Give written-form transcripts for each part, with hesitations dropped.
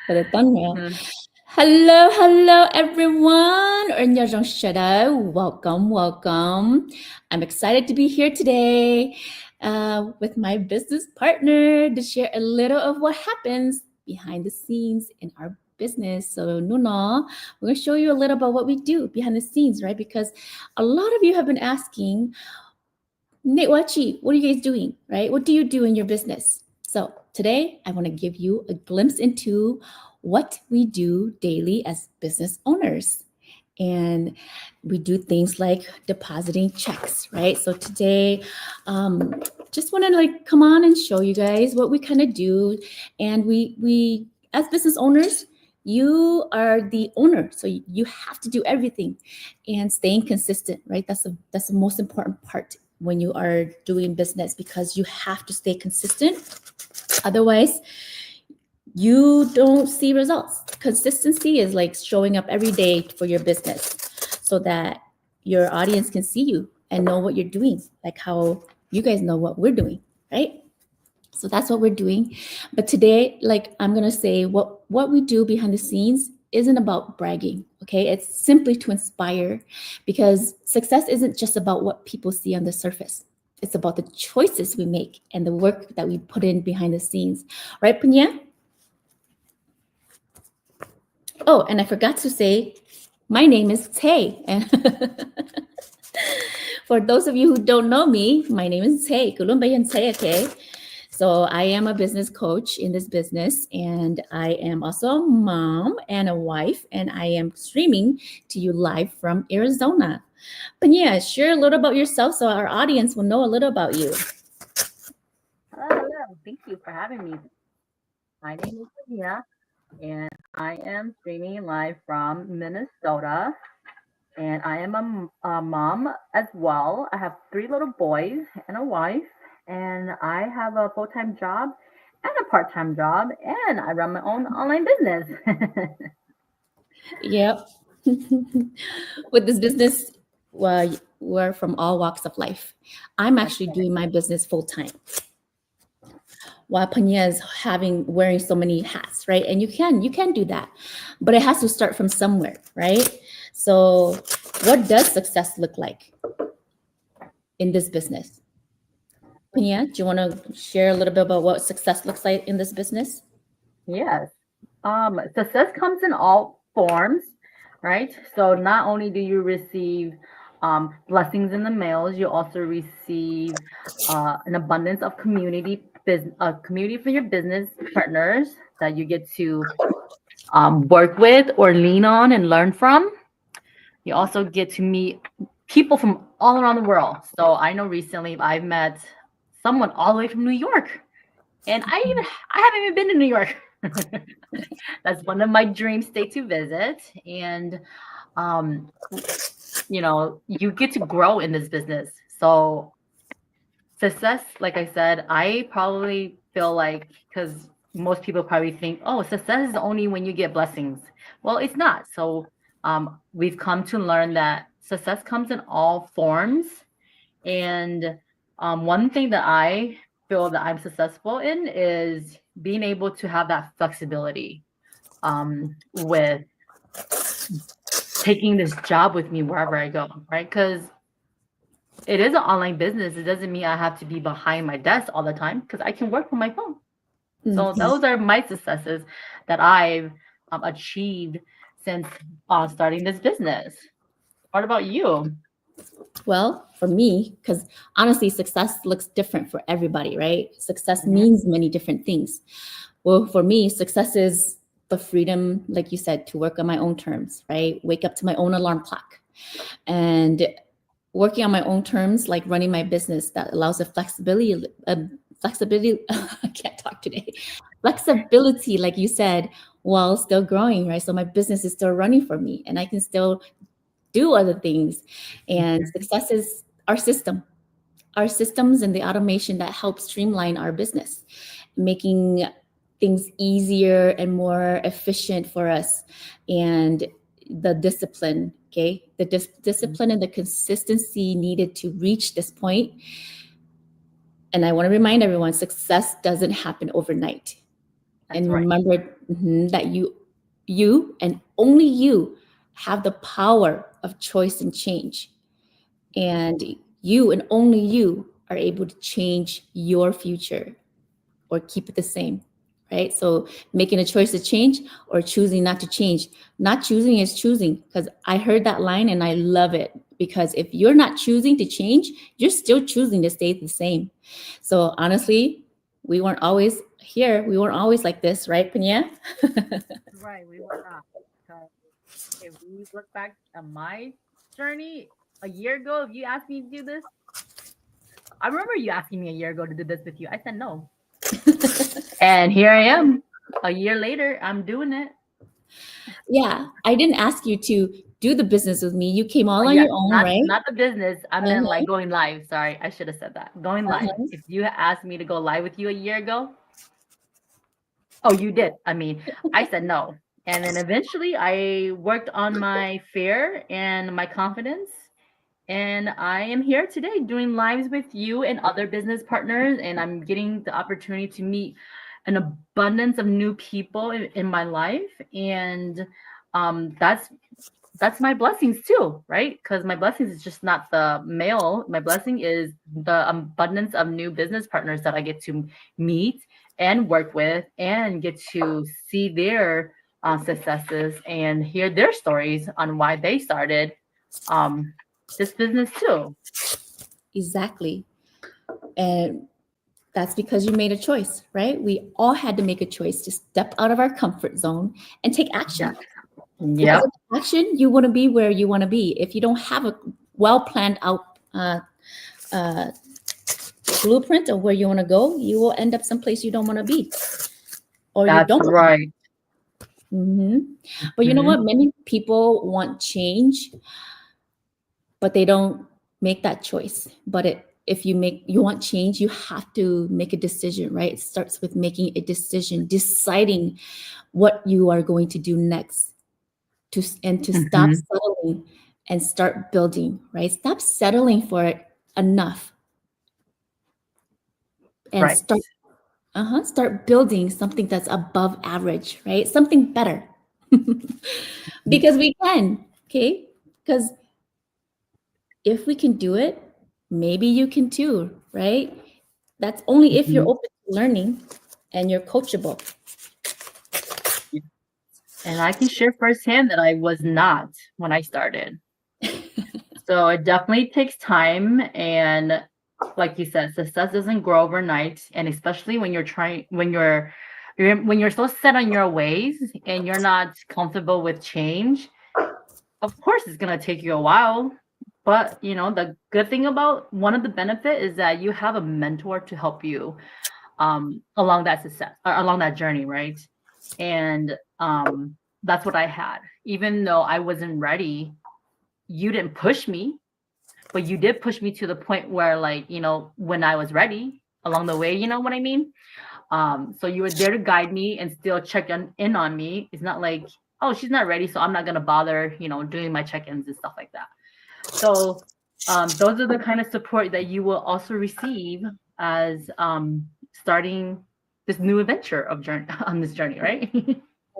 그랬던 Mhm. Hello, everyone. Welcome. I'm excited to be here today with my business partner to share a little of what happens behind the scenes in our business. So, Nuna, we're going to show you a little about what we do behind the scenes, right? Because a lot of you have been asking, Nate Wachi, what are you guys doing, right? What do you do in your business? So today I want to give you a glimpse into what we do daily as business owners. And we do things like depositing checks, right? So today, just want to come on and show you guys what we kind of do. And we as business owners, you are the owner, so you have to do everything, and staying consistent, right? That's the most important part when you are doing business, because you have to stay consistent. Otherwise, you don't see results. Consistency is like showing up every day for your business so that your audience can see you and know what you're doing, like how you guys know what we're doing, right? So that's what we're doing. But today, I'm gonna say what we do behind the scenes isn't about bragging, okay? It's simply to inspire, because success isn't just about what people see on the surface. It's about the choices we make and the work that we put in behind the scenes. Right, Punya? Oh, and I forgot to say, my name is Tay. And for those of you who don't know me, my name is Tay. Okay? So I am a business coach in this business, and I am also a mom and a wife, and I am streaming to you live from Arizona. But yeah, share a little about yourself so our audience will know a little about you. Hello. Thank you for having me. My name is Sonia, and I am streaming live from Minnesota. And I am a mom as well. I have 3 little boys and a wife, and I have a full-time job and a part-time job, and I run my own online business. Yep. With this business, well, we're from all walks of life. I'm That's actually right. doing my business full time, while Panya is wearing so many hats, right? And you can do that, but it has to start from somewhere, right? So, what does success look like in this business? Panya, do you want to share a little bit about what success looks like in this business? Yes. Success comes in all forms, right? So not only do you receive blessings in the mails, you also receive an abundance of community for your business partners that you get to work with or lean on and learn from. You also get to meet people from all around the world. So I know recently I've met someone all the way from New York, and I haven't even been to New York. That's one of my dream states to visit. And um, you get to grow in this business. So success, like I said, I probably feel like, because most people probably think, oh, success is only when you get blessings. Well, it's not. So we've come to learn that success comes in all forms. And one thing that I feel that I'm successful in is being able to have that flexibility with taking this job with me wherever I go, right? Because it is an online business. It doesn't mean I have to be behind my desk all the time, because I can work from my phone. So Mhm. those are my successes that I've achieved since starting this business. What about you? Well, for me, because honestly, success looks different for everybody, right? Success Mhm. means many different things. Well, for me, success is the freedom, like you said, to work on my own terms, right? Wake up to my own alarm clock, and working on my own terms, like running my business that allows a flexibility. I can't talk today. Flexibility, like you said, while still growing, right? So my business is still running for me, and I can still do other things. And success is our systems and the automation that help streamline our business, making things easier and more efficient for us. And the discipline, okay? The discipline and the consistency needed to reach this point. And I want to remind everyone, success doesn't happen overnight. That's And right. remember that you and only you have the power of choice and change. And you and only you are able to change your future or keep it the same, right? So making a choice to change or choosing not to change. Not choosing is choosing, because I heard that line and I love it. Because if you're not choosing to change, you're still choosing to stay the same. So honestly, we weren't always here. We weren't always like this, right, Panya? Right, we were not. 'Cause if we look back at my journey a year ago, if you asked me to do this, I remember you asking me a year ago to do this with you. I said no. And here I am. A year later, I'm doing it. Yeah, I didn't ask you to do the business with me. You came all Oh on yeah, your own, not right? not the business. I meant Uh-huh, like going live. Sorry, I should have said that. Going live. uh-huh. If you asked me to go live with you a year ago, oh, you did. I mean, I said no. And then eventually I worked on my fear and my confidence. And I am here today doing lives with you and other business partners. And I'm getting the opportunity to meet an abundance of new people in my life. And that's my blessings too, right? Because my blessings is just not the male. My blessing is the abundance of new business partners that I get to meet and work with and get to see their successes and hear their stories on why they started um, this business too. Exactly. And that's because you made a choice, right? We all had to make a choice to step out of our comfort zone and take Yeah. action. Because Yep. of action, you want to be where you want to be. If you don't have a well planned out uh, blueprint of where you want to go, you will end up someplace you don't want to be, or you That's don't. right. hmm But you know Mhm. what? Many people want change, but they don't make that choice. But if you want change, you have to make a decision, right? It starts with making a decision, deciding what you are going to do next, to stop Mhm. settling and start building, right? Stop settling for it enough and Right. start building something that's above average, right? Something better. Because we can, okay? Because if we can do it, maybe you can too, right? That's only if you're Mhm. open to learning and you're coachable. And I can share firsthand that I was not when I started. So it definitely takes time. And like you said, success doesn't grow overnight. And especially when when you're so set on your ways and you're not comfortable with change, of course it's gonna take you a while. But the good thing about one of the benefit is that you have a mentor to help you along that success or along that journey, right? And that's what I had. Even though I wasn't ready, you didn't push me, but you did push me to the point where, like, when I was ready along the way, you know what I mean? So you were there to guide me and still check in on me. It's not like, oh, she's not ready, so I'm not gonna bother, doing my check-ins and stuff like that. So those are the kind of support that you will also receive as starting this new adventure of journey on this journey, right?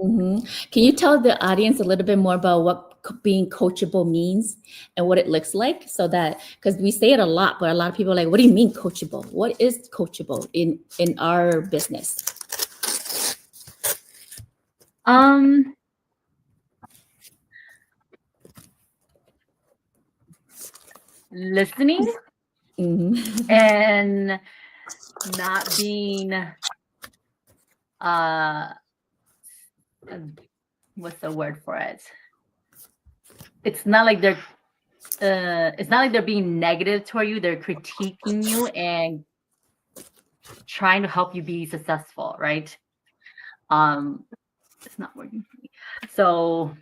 Mhm. Can you tell the audience a little bit more about what being coachable means and what it looks like? So that, because we say it a lot, but a lot of people are like, what do you mean coachable? What is coachable in our business? um, Listening Mhm. and not being uh what's the word for it? It's not like they're being negative toward you. They're critiquing you and trying to help you be successful, right? Um, it's not working for me. So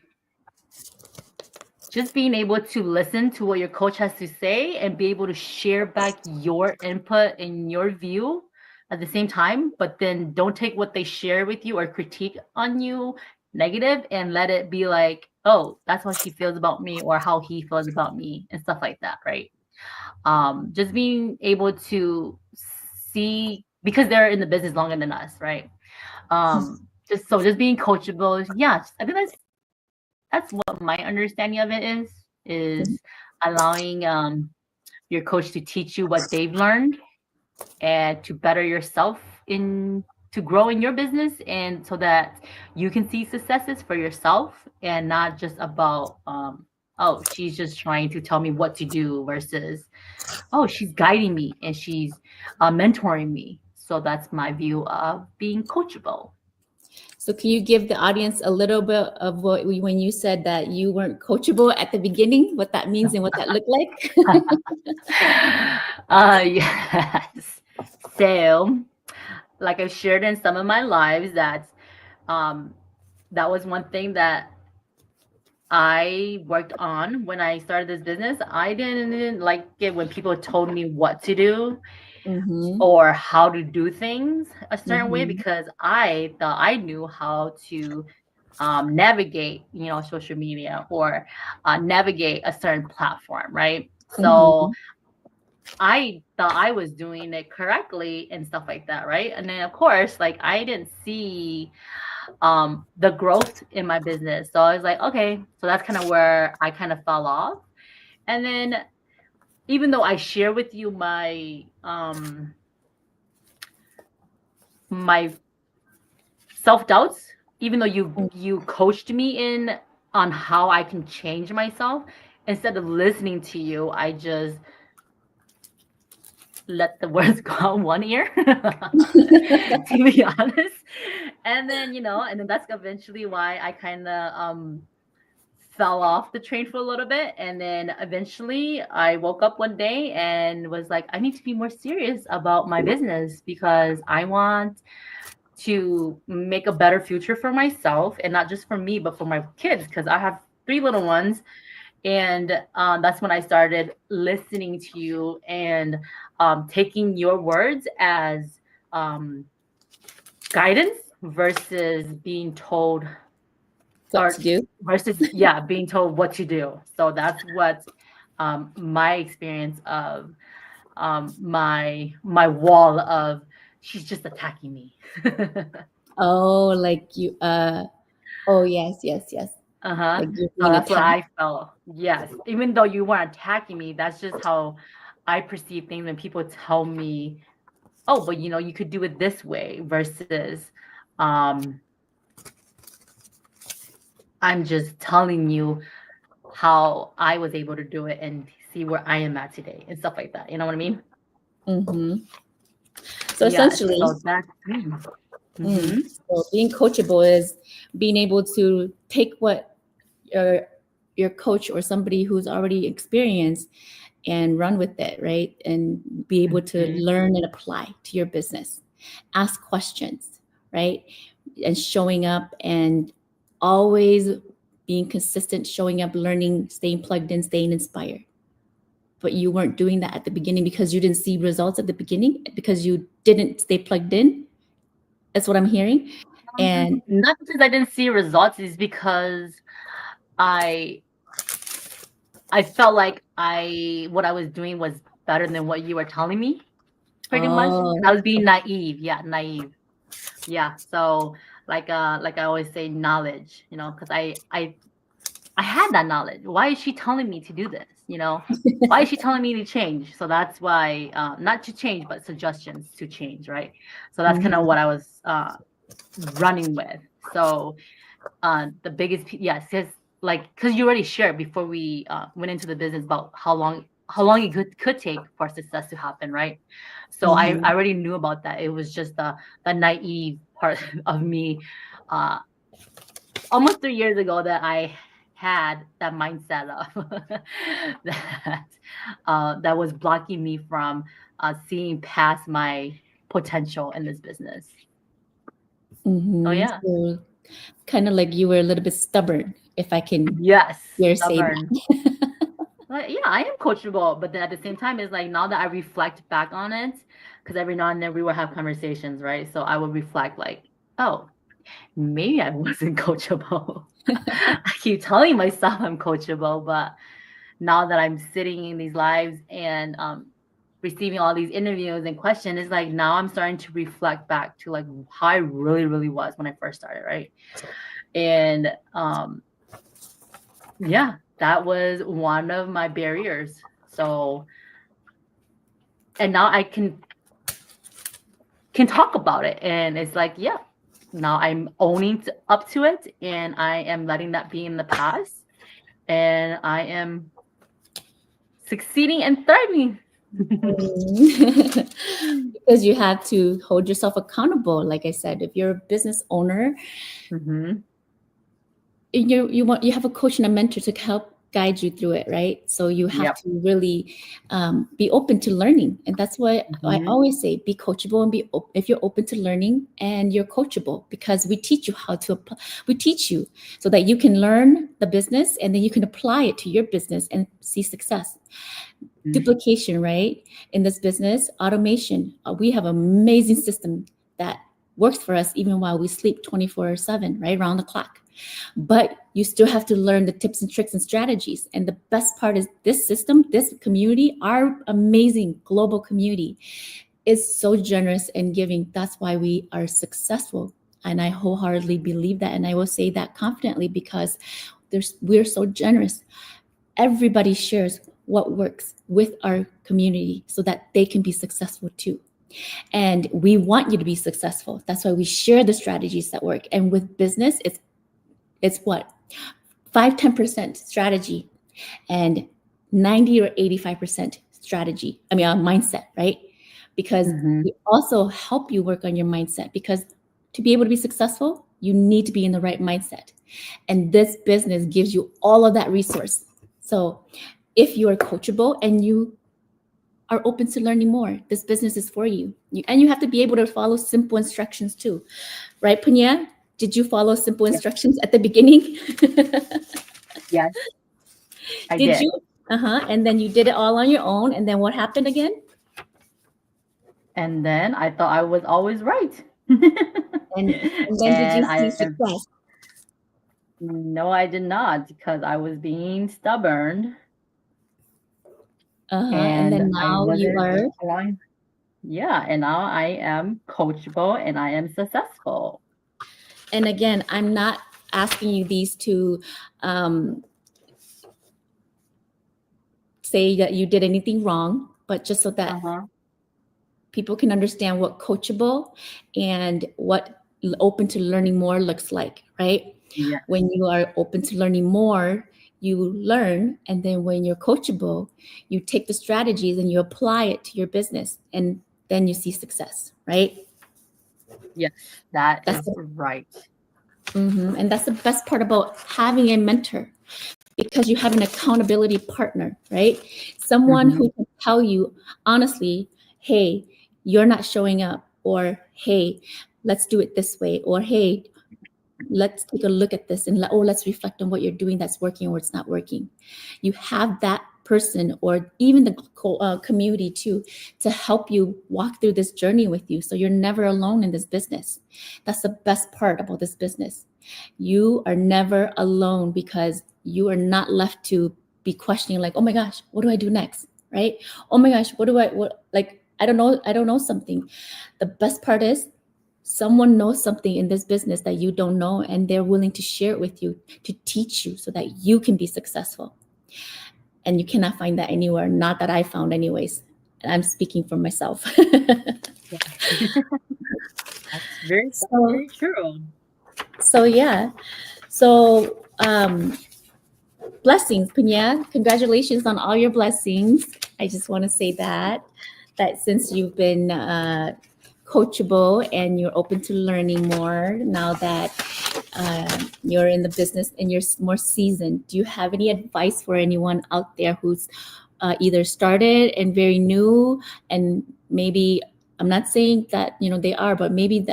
just being able to listen to what your coach has to say and be able to share back your input and your view at the same time, but then don't take what they share with you or critique on you negative and let it be like, oh, that's how she feels about me or how he feels about me and stuff like that, right? Just being able to see, because they're in the business longer than us, right? Just being coachable. Yeah, I think that's what my understanding of it is allowing your coach to teach you what they've learned and to better yourself in to grow in your business, and so that you can see successes for yourself and not just about oh, she's just trying to tell me what to do versus oh, she's guiding me and she's mentoring me. So that's my view of being coachable. So can you give the audience a little bit of when you said that you weren't coachable at the beginning, what that means and what that looked like? Yes. So, like I've shared in some of my lives, um, that was one thing that I worked on when I started this business. I didn't like it when people told me what to do Mm-hmm. or how to do things a certain way, Mm-hmm. because I thought I knew how to navigate, social media or navigate a certain platform, right? So Mm-hmm. I thought I was doing it correctly and stuff like that, right? And then of course, like I didn't see the growth in my business. So I was like, okay, so that's kind of where I kind of fell off. And then even though I share with you my self-doubts, even though you coached me in on how I can change myself, instead of listening to you, I just let the words go out one ear, to be honest. And then, and then that's eventually why I kind of fell off the train for a little bit. And then eventually I woke up one day and was like, I need to be more serious about my business because I want to make a better future for myself, and not just for me, but for my kids, because I have 3 little ones. And that's when I started listening to you and taking your words as guidance versus being told What to do? being told what to do. So that's what my experience of my wall of she's just attacking me. Oh, like you, oh, yes, yes, yes. Uh-huh. Like you're So being that's what attacked. I felt. Yes. Even though you weren't attacking me, that's just how I perceive things when people tell me, oh, but you could do it this way versus um I'm just telling you how I was able to do it and see where I am at today and stuff like that. You know what I mean? Mm-hmm. So Yes. essentially, So that's mm-hmm. so being coachable is being able to take what your your coach or somebody who's already experienced and run with it, right? And be able to Mm-hmm. learn and apply to your business. Ask questions, right? And showing up and always being consistent, showing up, learning, staying plugged in, staying inspired. But you weren't doing that at the beginning because you didn't see results at the beginning, because you didn't stay plugged in. That's what I'm hearing. And Not because I didn't see results, is because I I felt like what I was doing was better than what you were telling me, pretty much. I oh, was being naive. Yeah, naive. Yeah. So like I always say, knowledge, because I had that knowledge. Why is she telling me to do this? Why is she telling me to change? So that's why, not to change, but suggestions to change, right? So that's kind of mhm. what I was running with. So the biggest, yes, because you already shared before we went into the business about how long it could take for success to happen, right? So I already knew about that. It was just the naive part of me, uh, almost 3 years ago, that I had that mindset of that was blocking me from seeing past my potential in this business. So yeah, So kind of like you were a little bit stubborn, if I can yes, dare say stubborn. that. Yeah, I am coachable, but then at the same time, it's like now that I reflect back on it, because every now and then we will have conversations, right? So I will reflect like, oh, maybe I wasn't coachable. I keep telling myself I'm coachable, but now that I'm sitting in these lives and receiving all these interviews and questions, it's like now I'm starting to reflect back to like how I really was when I first started, right? And yeah, that was one of my barriers. So, and now I can talk about it, and it's like, yeah, now I'm owning up to it, and I am letting that be in the past, and I am succeeding and thriving. Because you have to hold yourself accountable. Like I said, if you're a business owner, Mm-hmm. you have a coach and a mentor to help guide you through it, right? So you have Yep. to really be open to learning, and that's what I Mm-hmm. always say: be coachable and if you're open to learning and you're coachable, because we teach you how to we teach you so that you can learn the business and then you can apply it to your business and see success. Duplication, right? In this business, automation. We have an amazing system that works for us even while we sleep 24/7, right? Around the clock. But you still have to learn the tips and tricks and strategies. And the best part is this system, this community, our amazing global community is so generous and giving. That's why we are successful. And I wholeheartedly believe that. And I will say that confidently because we're so generous. Everybody shares what works with our community so that they can be successful too. And we want you to be successful. That's why we share the strategies that work. And with business, it's what? 5-10% strategy and 90 or 85% strategy. I mean, mindset, right? Because Mm-hmm. we also help you work on your mindset, because to be able to be successful, you need to be in the right mindset. And this business gives you all of that resource. So if you are coachable and you are open to learning more, this business is for you. And you have to be able to follow simple instructions too. Right, Punya? Did you follow simple instructions at the beginning? Yes, I Did did. you? And then you did it all on your own. And then what happened again? And then I thought I was always right. And then did you And see success? no, I did not, because I was being stubborn And and then I now you wasn't are. allowing. Yeah, and now I am coachable and I am successful. And again, I'm not asking you these to say that you did anything wrong, but just so that Uh-huh. people can understand what coachable and what open to learning more looks like, right? Yeah. When you are open to learning more, you learn. And then when you're coachable, you take the strategies and you apply it to your business. And then you see success, right? Yes, that That's is right. And that's the best part about having a mentor, because you have an accountability partner, right? Someone Mm-hmm. who can tell you honestly, hey, you're not showing up, or hey, let's do it this way, or hey, let's take a look at this and let's reflect on what you're doing that's working or it's not working. You have that person, or even the community too, to help you walk through this journey with you, so you're never alone in this business. That's the best part about this business. You are never alone, because you are not left to be questioning like, oh my gosh, what do I do next, right? Oh my gosh, what like, I don't know something. The best part is someone knows something in this business that you don't know, and they're willing to share it with you, to teach you so that you can be successful. And you cannot find that anywhere, not that I found anyways. And I'm speaking for myself. Yeah. That's so very true. so yeah. So blessings, Punya. Congratulations on all your blessings. I just want to say that since you've been coachable and you're open to learning more now that you're in the business and you're more seasoned, do you have any advice for anyone out there who's either started and very new, and maybe, I'm not saying that they are, but maybe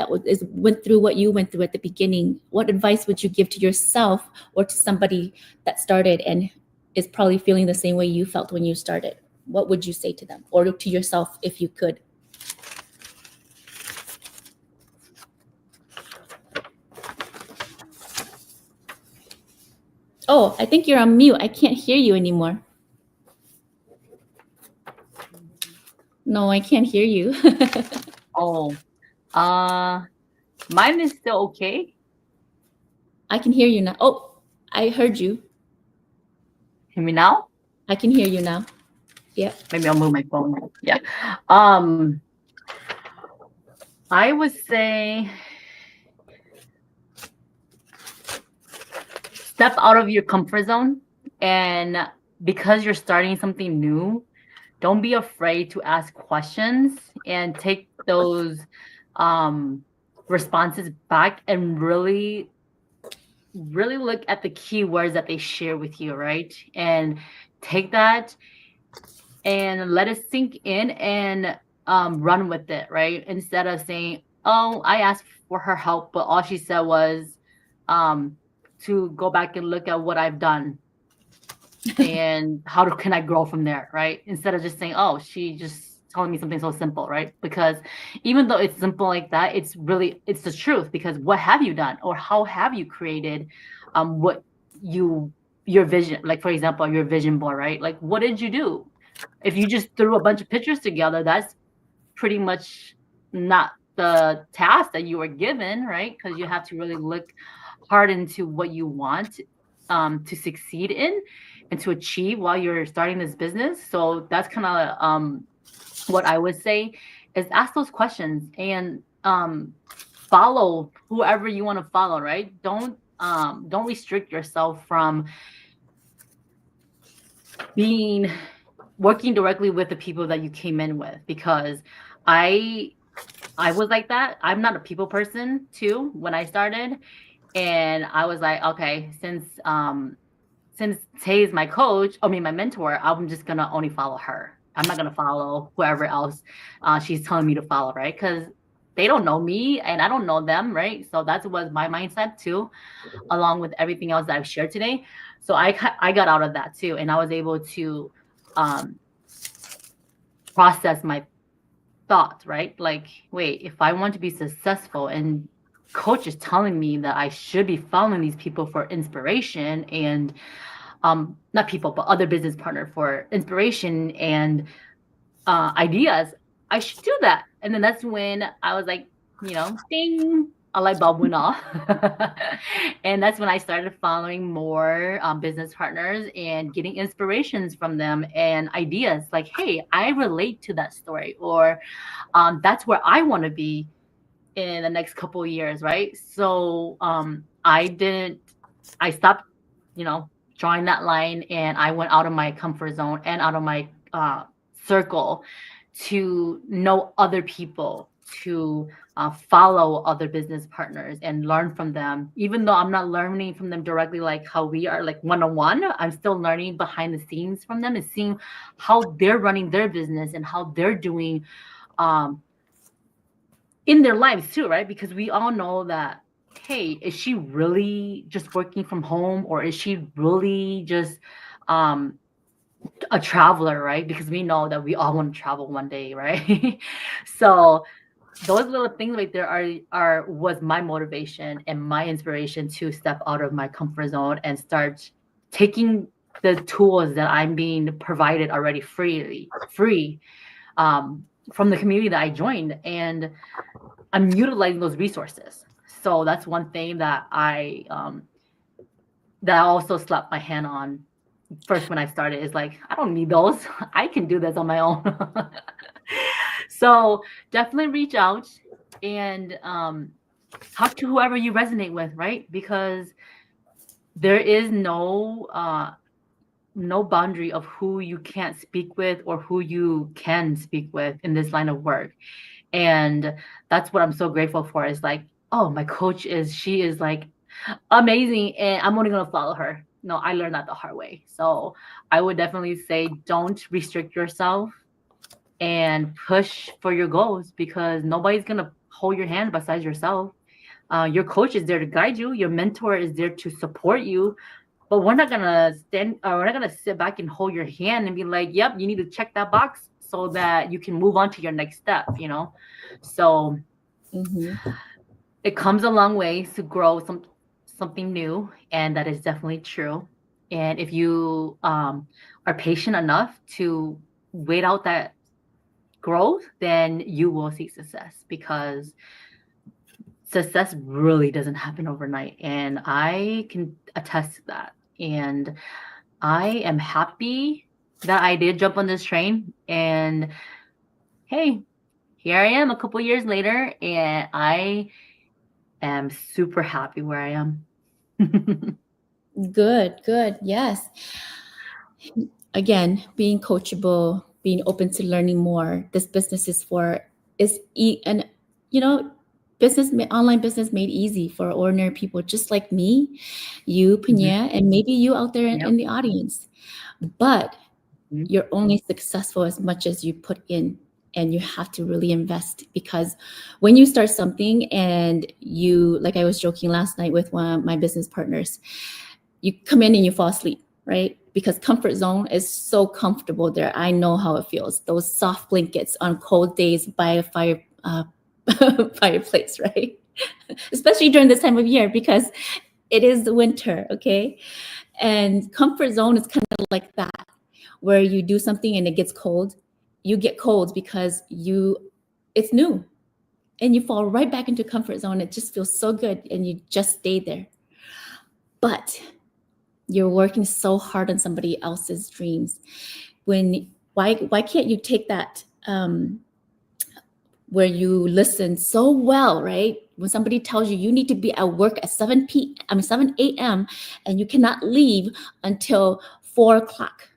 went through what you went through at the beginning? What advice would you give to yourself or to somebody that started and is probably feeling the same way you felt when you started? What would you say to them, or to yourself if you could? Oh, I think you're on mute. I can't hear you anymore. No, I can't hear you. Oh, mine is still okay. I can hear you now. Oh, I heard you. Hear me now? I can hear you now. Yep. Maybe I'll move my phone. Yeah. Um, I would say step out of your comfort zone, and because you're starting something new, don't be afraid to ask questions and take those responses back and really look at the keywords that they share with you, right? And take that and let it sink in and run with it, right? Instead of saying, "Oh, I asked for her help, but all she said was um, to go back and look at what I've done and can I grow from there," right? Instead of just saying, "Oh, she just telling me something so simple," right? Because even though it's simple like that, it's the truth. Because what have you done, or how have you created what your vision? Like, for example, your vision board, right? Like, what did you do? If you just threw a bunch of pictures together, that's pretty much not the task that you were given, right? Because you have to really look hard into what you want to succeed in and to achieve while you're starting this business. So that's kind of what I would say is ask those questions and follow whoever you want to follow, right? Don't restrict yourself from being working directly with the people that you came in with, because I I was like that. I'm not a people person too when I started, and I was like, okay, since Tay is my coach, I mean my mentor, I'm just gonna only follow her. I'm not gonna follow whoever else she's telling me to follow, right? Because they don't know me and I don't know them, right? So that was my mindset too, along with everything else that I've shared today. So I got out of that too, and I was able to um, process my thoughts, right? Like, wait, if I want to be successful and coach is telling me that I should be following these people for inspiration and not people, but other business partner for inspiration and ideas, I should do that. And then that's when I was like, ding, a light bulb went off. And that's when I started following more business partners and getting inspirations from them and ideas like, hey, I relate to that story, or that's where I want to be in the next couple of years, right? So I stopped, drawing that line, and I went out of my comfort zone and out of my circle to know other people, to follow other business partners and learn from them. Even though I'm not learning from them directly, like how we are, like one on one, I'm still learning behind the scenes from them and seeing how they're running their business and how they're doing um, in their lives too, right? Because we all know that, hey, is she really just working from home, or is she really just um a traveler, right? Because we know that we all want to travel one day, right? So those little things right there are was my motivation and my inspiration to step out of my comfort zone and start taking the tools that I'm being provided already free from the community that I joined, and I'm utilizing those resources. So that's one thing that I also slapped my hand on first when I started, is like, I don't need those. I can do this on my own. So definitely reach out and talk to whoever you resonate with, right? Because there is no boundary of who you can't speak with or who you can speak with in this line of work. And that's what I'm so grateful for, is like, oh, my coach she is like amazing, and I'm only gonna follow her. No, I learned that the hard way. So I would definitely say don't restrict yourself and push for your goals, because nobody's gonna hold your hand besides yourself. Your coach is there to guide you, your mentor is there to support you, but we're not gonna sit back and hold your hand and be like, yep, you need to check that box so that you can move on to your next step. So it comes a long way to grow something new, and that is definitely true. And if you are patient enough to wait out growth, then you will see success, because success really doesn't happen overnight. And I can attest to that. And I am happy that I did jump on this train. And hey, here I am a couple years later, and I am super happy where I am. Good, good. Yes. Again, being coachable, being open to learning more. This business is for and you know, online business made easy for ordinary people just like me, you, Panya, and maybe you out there Yep. in the audience. But Mhm. you're only successful as much as you put in, and you have to really invest, because when you start something and you, like I was joking last night with one of my business partners, you come in and you fall asleep, right? Because comfort zone is so comfortable there. I know how it feels. Those soft blankets on cold days by a fireplace, right? Especially during this time of year, because it is the winter, okay? And comfort zone is kind of like that, where you do something and it gets cold. You get cold because it's new, and you fall right back into comfort zone. It just feels so good, and you just stay there. But you're working so hard on somebody else's dreams. Why can't you take that, where you listen so well, right? When somebody tells you need to be at work at 7 a.m. and you cannot leave until 4 o'clock,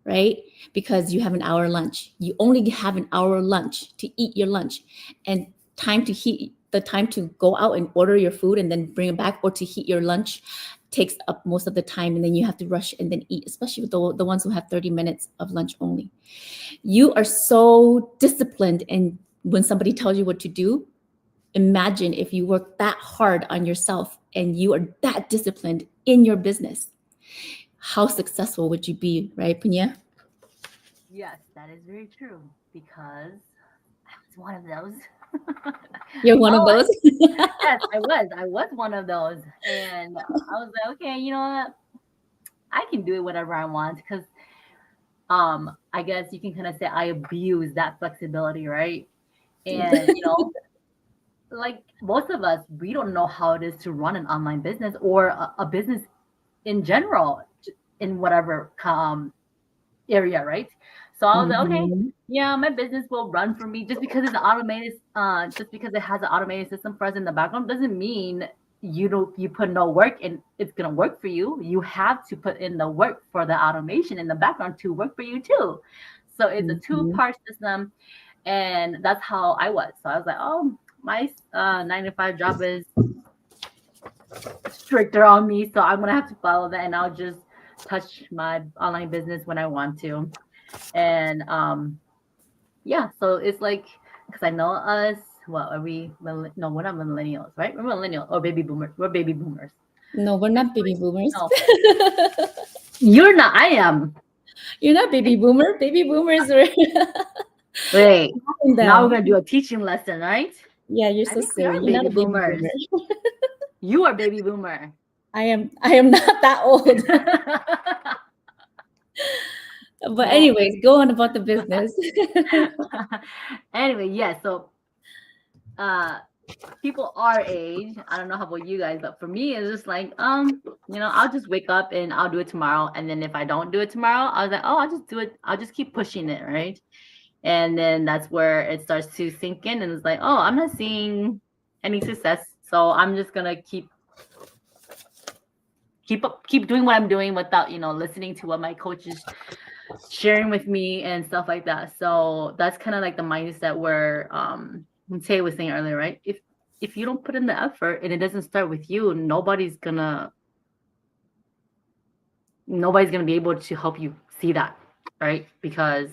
right? Because you have an hour lunch. You only have an hour lunch to eat your lunch, and the time to go out and order your food and then bring it back, or to heat your lunch, takes up most of the time, and then you have to rush and then eat, especially with the ones who have 30 minutes of lunch only. You are so disciplined, and when somebody tells you what to do, imagine if you work that hard on yourself and you are that disciplined in your business. How successful would you be, right, Punya? Yes, that is very true, because I was one of those. You're one of Oh, those? yes, I was. I was one of those. And I was like, okay, you know what? I can do it whatever I want, because I guess you can kind of say I abuse that flexibility, right? And like most of us, we don't know how it is to run an online business, or a business in general, in whatever area, right? So I was like, okay, Mhm. yeah, my business will run for me, just because it's automated. Just because it has an automated system for us in the background doesn't mean you put no work and it's gonna work for you. You have to put in the work for the automation in the background to work for you too. So it's a Mhm. two-part system, and that's how I was. So I was like, oh, my 9 to 5 job is stricter on me, so I'm gonna have to follow that, and I'll just touch my online business when I want to. And yeah, so it's like, because I know us. What are we? No, we're not millennials, right? We're millennials or baby boomers. We're baby boomers. No, we're It's not baby boomers. like, no, you're not. I am. You're not baby boomer. Baby boomers were Wait, in now we're them. gonna do a teaching lesson, right? Yeah, you're I so think we silly. are You're not baby a baby boomers. boomer. You are baby boomer. I am not that old. But Well, anyways, go on about the business. anyway, yeah. So, uh, people our age, I don't know how about you guys, but for me, it's just like, I'll just wake up and I'll do it tomorrow. And then if I don't do it tomorrow, I was like, oh, I'll just do it. I'll just keep pushing it, right? And then that's where it starts to sink in, and it's like, oh, I'm not seeing any success, so I'm just gonna keep doing what I'm doing without listening to what my coach is sharing with me and stuff like that. So that's kind of like the mindset where Tay was saying earlier, right? If you don't put in the effort and it doesn't start with you, nobody's gonna be able to help you see that, right? Because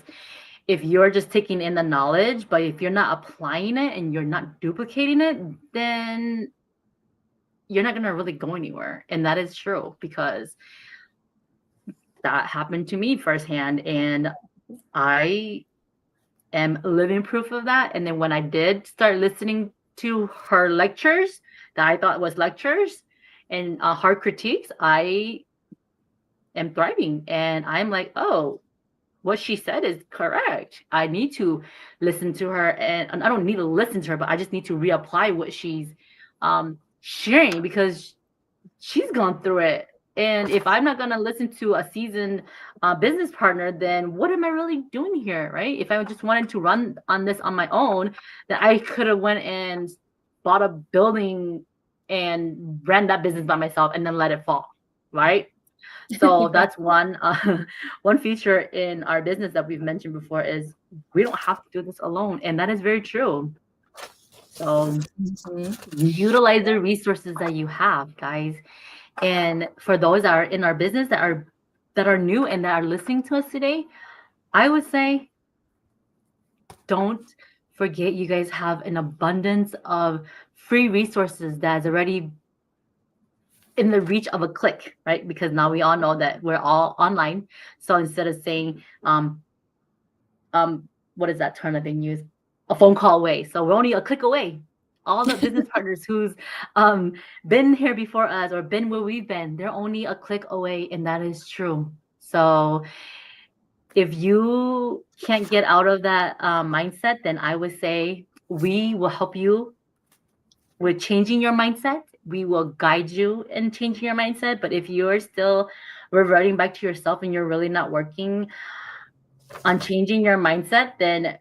if you're just taking in the knowledge, but if you're not applying it and you're not duplicating it, then you're not gonna really go anywhere. And that is true, because that happened to me firsthand, and I am living proof of that. And then when I did start listening to her lectures that I thought was lectures and hard critiques, I am thriving. And I'm like, oh, what she said is correct. I need to listen to her, and I don't need to listen to her, but I just need to reapply what she's sharing, because she's gone through it. And if I'm not going to listen to a seasoned business partner, then what am I really doing here, right? If I just wanted to run on this on my own, then I could have went and bought a building and ran that business by myself and then let it fall, right? So that's one feature in our business that we've mentioned before, is we don't have to do this alone, and that is very true. So utilize the resources that you have, guys. And for those that are in our business that are new and that are listening to us today, I would say don't forget you guys have an abundance of free resources that's already in the reach of a click, right? Because now we all know that we're all online. So instead of saying, what is that term that they use? A phone call away. So we're only a click away. All the business partners who's been here before us or been where we've been, they're only a click away, and that is true. So if you can't get out of that mindset, then I would say we will help you with changing your mindset. We will guide you in changing your mindset. But if you're still reverting back to yourself and you're really not working on changing your mindset, then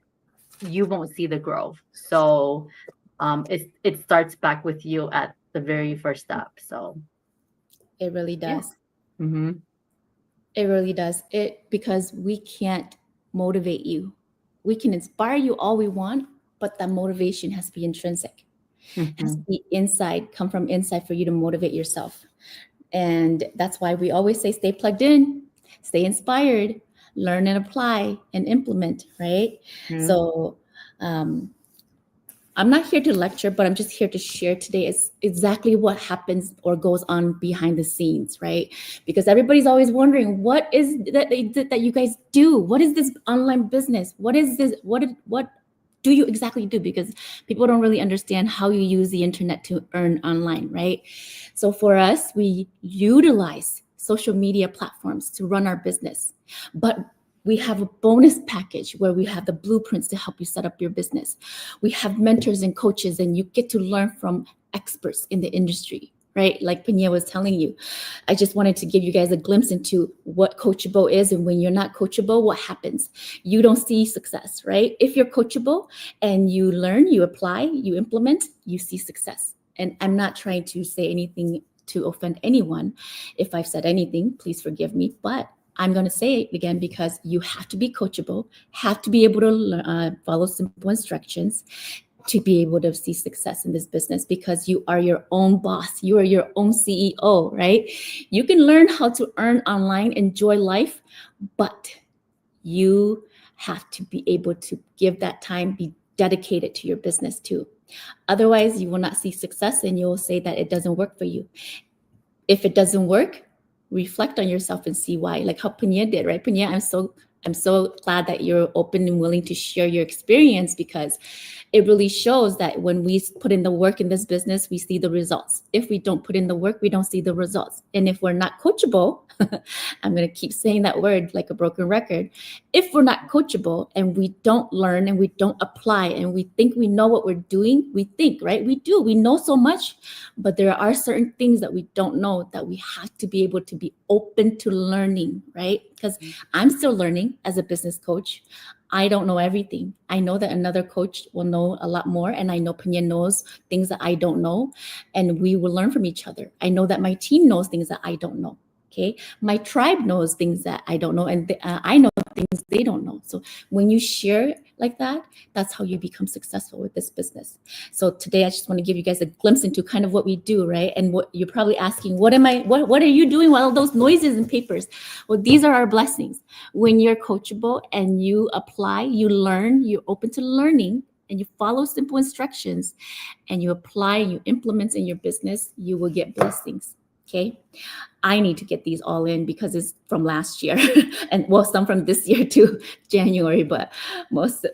you won't see the growth. So it starts back with you at the very first step. So it really does. Yeah. Mm-hmm. It really does. Because we can't motivate you. We can inspire you all we want, but that motivation has to be intrinsic. It has to be inside, come from inside for you to motivate yourself. And that's why we always say stay plugged in, stay inspired, learn and apply and implement, right? So I'm not here to lecture, but I'm just here to share today is exactly what happens or goes on behind the scenes, right? Because everybody's always wondering, what is that you guys do? What is this online business? What is this? What do you exactly do? Because people don't really understand how you use the internet to earn online, right? So for us, we utilize social media platforms to run our business, but we have a bonus package where we have the blueprints to help you set up your business. We have mentors and coaches, and you get to learn from experts in the industry, right? Like Pena was telling you. I just wanted to give you guys a glimpse into what coachable is, and when you're not coachable, what happens? You don't see success, right? If you're coachable and you learn, you apply, you implement, you see success. And I'm not trying to say anything to offend anyone. If I've said anything, please forgive me, but I'm going to say it again because you have to be coachable, have to be able to follow simple instructions to be able to see success in this business, because you are your own boss. You are your own CEO, right? You can learn how to earn online, enjoy life, but you have to be able to give that time, be dedicated to your business too. Otherwise, you will not see success and you'll say that it doesn't work for you. If it doesn't work, reflect on yourself and see why, like how Pena did, right? Pena, I'm so glad that you're open and willing to share your experience, because it really shows that when we put in the work in this business, we see the results. If we don't put in the work, we don't see the results. And if we're not coachable, I'm going to keep saying that word like a broken record. If we're not coachable and we don't learn and we don't apply and we think we know what we're doing, we think, right? We do. We know so much, but there are certain things that we don't know that we have to be able to be open to learning, right? Because I'm still learning as a business coach. I don't know everything. I know that another coach will know a lot more, and I know Pena knows things that I don't know, and we will learn from each other. I know that my team knows things that I don't know. Okay, my tribe knows things that I don't know, and I know things they don't know. So when you share like that, that's how you become successful with this business. So today, I just want to give you guys a glimpse into kind of what we do, right? And what you're probably asking, what are you doing with all those noises and papers? Well, these are our blessings. When you're coachable and you apply, you learn, you're open to learning, and you follow simple instructions, and you apply, you implement in your business, you will get blessings. Okay, I need to get these all in because it's from last year, and well, some from this year to January, but most,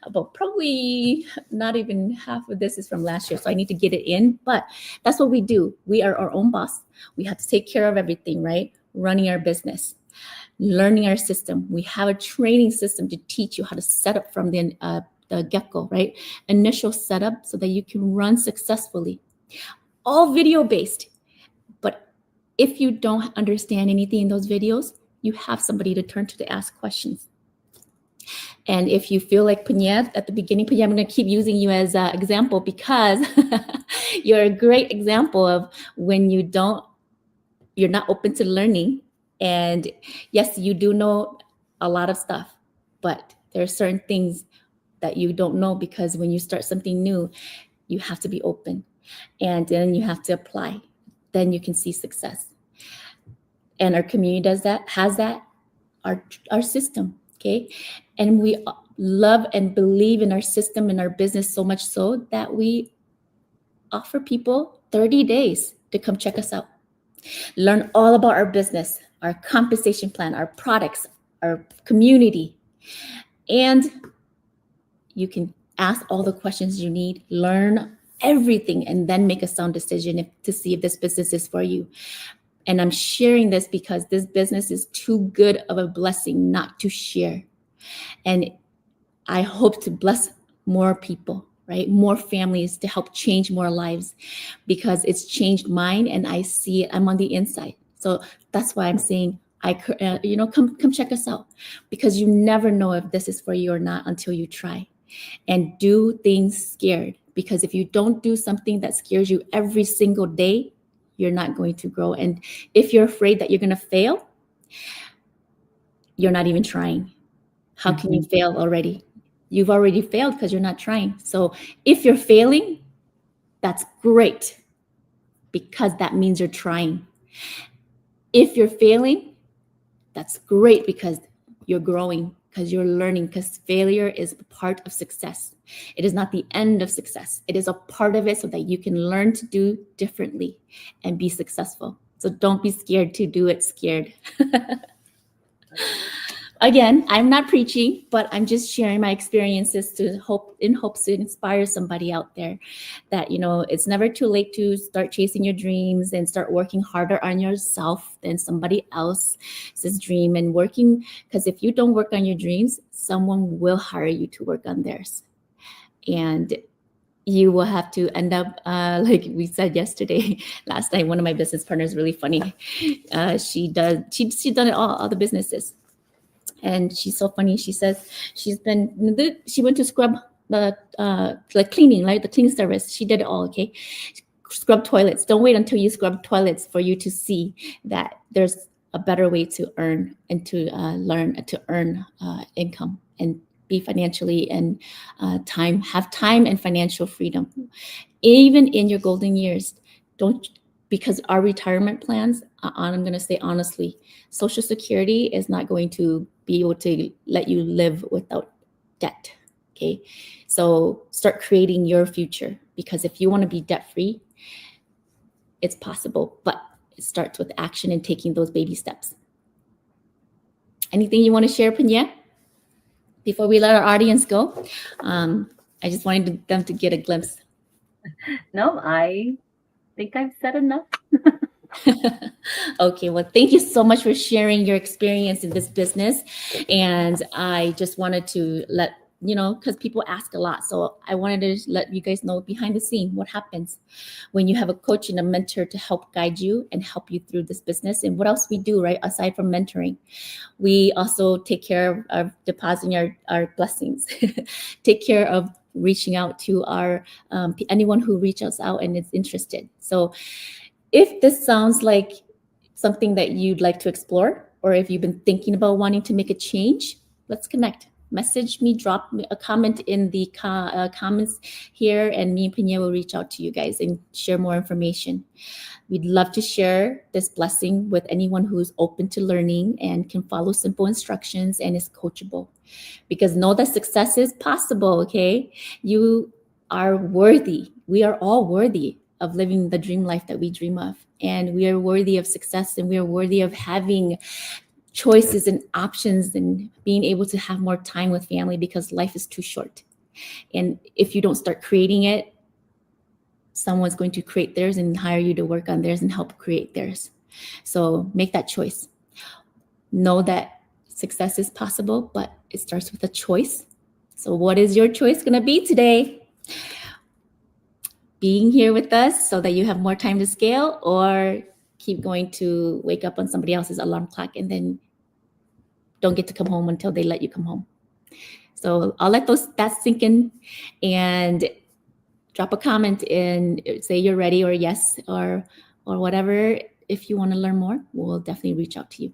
about probably not even half of this is from last year. So I need to get it in, but that's what we do. We are our own boss. We have to take care of everything, right? Running our business. learning our system. We have a training system to teach you how to set up from the get-go, right? Initial setup so that you can run successfully. All video-based. But if you don't understand anything in those videos, you have somebody to turn to ask questions. And if you feel like Punya, at the beginning, Punya, I'm going to keep using you as an example because you're a great example of when you're not open to learning. And yes, you do know a lot of stuff, but there are certain things that you don't know because when you start something new, you have to be open and then you have to apply. Then you can see success. And our community has that, our system, okay? And we love and believe in our system and our business so much so that we offer people 30 days to come check us out. Learn all about our business, our compensation plan, our products, our community. And you can ask all the questions you need, learn everything, and then make a sound decision to see if this business is for you. And I'm sharing this because this business is too good of a blessing not to share. And I hope to bless more people, right? More families, to help change more lives, because it's changed mine and I see it. I'm on the inside. So that's why I'm saying, come check us out, because you never know if this is for you or not until you try. And do things scared, because if you don't do something that scares you every single day, you're not going to grow. And if you're afraid that you're going to fail, you're not even trying. How can you fail already? You've already failed because you're not trying. So if you're failing, that's great, because that means you're trying. If you're failing, that's great because you're growing, because you're learning, because failure is a part of success. It is not the end of success. It is a part of it so that you can learn to do differently and be successful. So don't be scared to do it scared. Again, I'm not preaching, but I'm just sharing my experiences in hopes to inspire somebody out there that, it's never too late to start chasing your dreams and start working harder on yourself than somebody else's dream, and working, because if you don't work on your dreams, someone will hire you to work on theirs. And you will have to end up, like we said last night, one of my business partners, really funny. She's done it all the businesses. And she's so funny. She says she went to scrub the cleaning, right? The cleaning service. She did it all, okay? Scrub toilets. Don't wait until you scrub toilets for you to see that there's a better way to earn and to learn to earn income and be financially and have time and financial freedom. Even in your golden years, because our retirement plans, I'm going to say honestly, Social Security is not going to be able to let you live without debt, okay? So start creating your future, because if you want to be debt-free, it's possible, but it starts with action and taking those baby steps. Anything you want to share, Punya, before we let our audience go? I just wanted them to get a glimpse. No, I think I've said enough. Okay, well, thank you so much for sharing your experience in this business. And I just wanted to let because people ask a lot. So I wanted to let you guys know behind the scene what happens when you have a coach and a mentor to help guide you and help you through this business. And what else we do, right? Aside from mentoring, we also take care of depositing our blessings, take care of reaching out to our anyone who reaches out and is interested. So if this sounds like something that you'd like to explore, or if you've been thinking about wanting to make a change, let's connect. Message me, drop me a comment in the comments here, and me and Punya will reach out to you guys and share more information. We'd love to share this blessing with anyone who's open to learning and can follow simple instructions and is coachable. Because know that success is possible, okay? You are worthy. We are all worthy of living the dream life that we dream of. And we are worthy of success, and we are worthy of having choices and options and being able to have more time with family, because life is too short. And if you don't start creating it, someone's going to create theirs and hire you to work on theirs and help create theirs. So make that choice. know that success is possible, but it starts with a choice. So what is your choice going to be today? Being here with us so that you have more time to scale, or keep going to wake up on somebody else's alarm clock and then don't get to come home until they let you come home. So I'll let that sink in, and drop a comment and say you're ready, or yes, or whatever. If you want to learn more, we'll definitely reach out to you.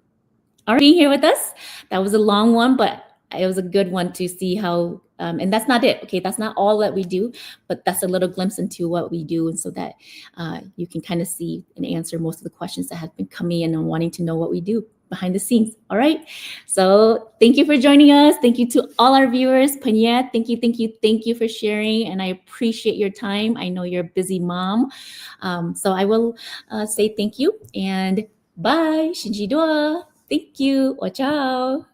All right, being here with us. That was a long one, but it was a good one to see how, and that's not it. Okay, that's not all that we do, but that's a little glimpse into what we do, and so that you can kind of see and answer most of the questions that have been coming in and wanting to know what we do behind the scenes. All right. So thank you for joining us. Thank you to all our viewers. Panya, thank you for sharing. And I appreciate your time. I know you're a busy mom. So I will say thank you and bye. Shinji doa. Thank you. Ciao.